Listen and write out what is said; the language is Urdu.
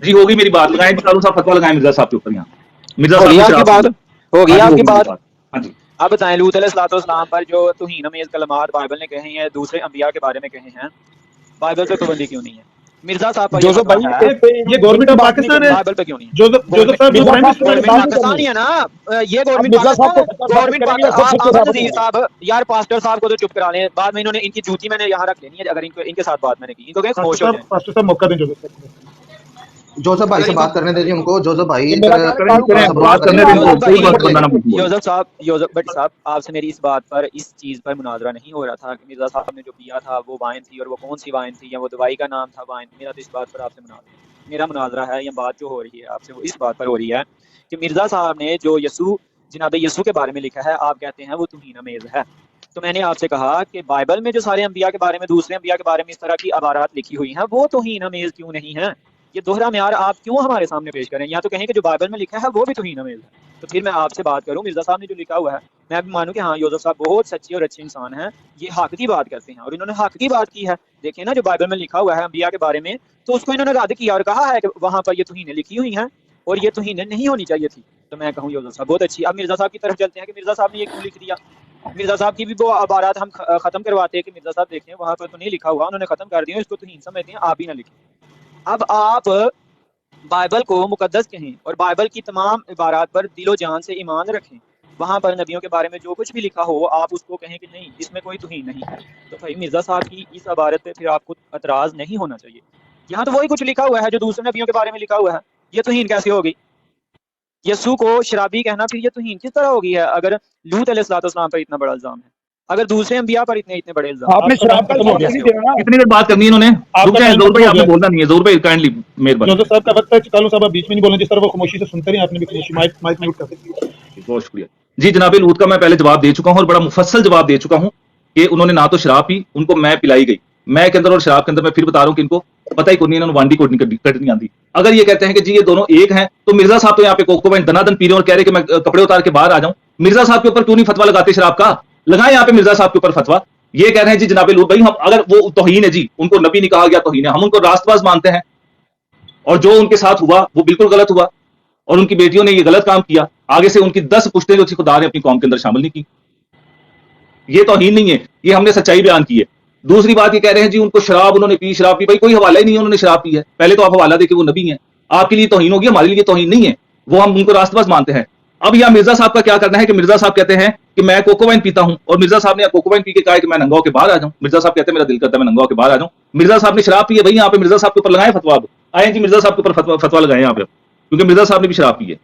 جی ہوگی میری بات لگائیں چالو صاحب فتوا لگائیں مرزا صاحب کے اوپر. یہاں مرزا صاحب کی بات ہوگی آپ کی بات. ہاں جی اب بتائیں لوط علیہ الصلوۃ والسلام پر جو توہین امیز کلمات بائبل نے کہے ہیں دوسرے انبیاء کے بارے میں کہے ہیں, بائبل پہ پابندی کیوں نہیں ہے؟ مرزا صاحب پر جوزف بھائی یہ گورنمنٹ آف پاکستان ہے. بائبل پہ کیوں نہیں ہے؟ جوزف صاحب گورنمنٹ پاکستانی ہے نا, یہ گورنمنٹ پاکستان ہے. گورنمنٹ احمد نذیر صاحب یار پاسٹر صاحب کو تو چپ کرا لیں, بعد میں انہوں نے ان کی جوتی میں نے یہاں رکھ لینی ہے اگر ان کے ساتھ بات میں نے کی. ان کو کہ خاموش ہو جائیں. پاسٹر صاحب موقع دیں جوزف بھائی سے بات کرنے دیجیے ان کو. جوزف بھائی یوزف صاحب بٹ صاحب آپ سے میری اس بات پر اس چیز پر مناظرہ نہیں ہو رہا تھا کہ مرزا صاحب نے جو پیا تھا وہ وائن تھی اور وہ کون سی وائن تھی یا وہ دوائی کا نام تھا وائن. میرا تو اس بات پر آپ سے میرا مناظرہ ہے یا بات جو ہو رہی ہے آپ سے وہ اس بات پر ہو رہی ہے کہ مرزا صاحب نے جو جناب یسوع کے بارے میں لکھا ہے آپ کہتے ہیں وہ توہین امیز ہے. تو میں نے آپ سے کہا کہ بائبل میں جو سارے انبیاء کے بارے میں دوسرے انبیاء کے بارے میں اس طرح کی عبارات لکھی ہوئی ہیں وہ توہین امیز کیوں نہیں ہیں؟ یہ دوہرا معیار آپ کیوں ہمارے سامنے پیش کریں؟ یا تو کہیں کہ جو بائبل میں لکھا ہے وہ بھی توہین امیز ہے. تو پھر میں آپ سے بات کروں مرزا صاحب نے جو لکھا ہوا ہے میں بھی مانوں کہ ہاں یوزف صاحب بہت سچے اور اچھے انسان ہیں, یہ حق کی بات کرتے ہیں اور انہوں نے حق کی بات کی ہے. دیکھیں نا جو بائبل میں لکھا ہوا ہے انبیاء کے بارے میں تو اس کو انہوں نے رد کیا اور کہا ہے کہ وہاں پر یہ توہینیں لکھی ہوئی ہیں اور یہ توہینیں نہیں ہونی چاہیے تھی. تو میں کہوں یوزف صاحب بہت اچھی. اب مرزا صاحب کی طرف چلتے ہیں کہ مرزا صاحب نے یہ کیوں لکھ دیا. مرزا صاحب کی بھی وہ عبارات ہم ختم کرواتے ہیں کہ مرزا صاحب دیکھیں وہاں پر تو نہیں لکھا ہوا, انہوں نے ختم کر دیا, اس کو توہین سمجھتے ہیں, آپ ہی نہ لکھیں. اب آپ بائبل کو مقدس کہیں اور بائبل کی تمام عبارات پر دل و جان سے ایمان رکھیں, وہاں پر نبیوں کے بارے میں جو کچھ بھی لکھا ہو آپ اس کو کہیں کہ نہیں اس میں کوئی توہین نہیں ہے. تو بھائی مرزا صاحب کی اس عبارت پہ پھر آپ کو اعتراض نہیں ہونا چاہیے. یہاں تو وہی کچھ لکھا ہوا ہے جو دوسرے نبیوں کے بارے میں لکھا ہوا ہے, یہ توہین کیسے ہوگی؟ یسوع کو شرابی کہنا پھر یہ توہین کس طرح ہوگی ہے اگر لوط علیہ الصلوۃ والسلام پر اتنا بڑا الزام ہے, اگر دوسرے انبیاء پر اتنے بڑے الزام آپ نے شراب کا کتنی دیر بات کرنی ہے انہوں نے؟ رک جائیں زور بھائی, آپ نے بولنا نہیں ہے. زور بھائی کائنڈلی مہربانی. جوزف صاحب کا وقت ہے, چالو صاحب بیچ میں نہیں بولیں, جس طرح وہ خاموشی سے سنتے رہے آپ نے بھی خاموشی مائک میوٹ کر دی. بہت شکریہ جی. جناب لوط کا میں پہلے جواب دے چکا ہوں اور بڑا مفصل جواب دے چکا ہوں کہ انہوں نے نہ تو شراب پی, ان کو میں پلائی گئی, میں کے اندر اور شراب کے اندر میں پھر بتا رہا ہوں کہ ان کو پتہ ہی کوئی نہیں, انہوں نے وانڈی کوٹ نہیں آتی. اگر یہ کہتے ہیں کہ جی یہ دونوں ایک ہیں تو مرزا صاحب تو یہاں پہ کوکو بین دنا دن پی رہے ہیں اور کہہ رہے کہ میں کپڑے اتار کے باہر آ جاؤں. مرزا صاحب کے اوپر کیوں نہیں فتوا لگاتے شراب کا؟ لگائیں یہاں پہ مرزا صاحب کے اوپر فتوا. یہ کہہ رہے ہیں جی جناب لوط بھائی ہم اگر وہ توہین ہے جی, ان کو نبی نہیں کہا گیا توہین ہے, ہم ان کو راست باز مانتے ہیں اور جو ان کے ساتھ ہوا وہ بالکل غلط ہوا اور ان کی بیٹیوں نے یہ غلط کام کیا. آگے سے ان کی 10 پشتیں جو تھی خدا نے اپنی قوم کے اندر شامل نہیں کی. یہ توہین نہیں ہے, یہ ہم نے سچائی بیان کی ہے. دوسری بات یہ کہہ رہے ہیں جی ان کو شراب انہوں نے پی, شراب پی. بھائی کوئی حوالہ ہی نہیں ہے انہوں نے شراب پی ہے. پہلے تو آپ حوالہ دے کے وہ نبی ہیں, آپ کے لیے توہین ہوگی, ہمارے لیے توہین نہیں ہے, وہ ہم ان کو راست باز مانتے ہیں. اب یہاں مرزا صاحب کا کیا کرنا ہے کہ مرزا صاحب کہتے ہیں کہ میں کوکو وائن پیتا ہوں اور مرزا صاحب نے کوکو وائن پی کے کہا ہے کہ میں ننگا ہو کے باہر آ جاؤں. مرزا صاحب کہتے ہیں میرا دل کرتا ہے میں ننگا ہو کے باہر آ جاؤں. مرزا صاحب نے شراب پی ہے, بھائی یہاں پہ مرزا صاحب کے اوپر لگائیں فتوا. اب آئیں جی مرزا صاحب کے اوپر فتوا لگائیں یہاں پہ, کیونکہ مرزا صاحب نے بھی شراب پی ہے.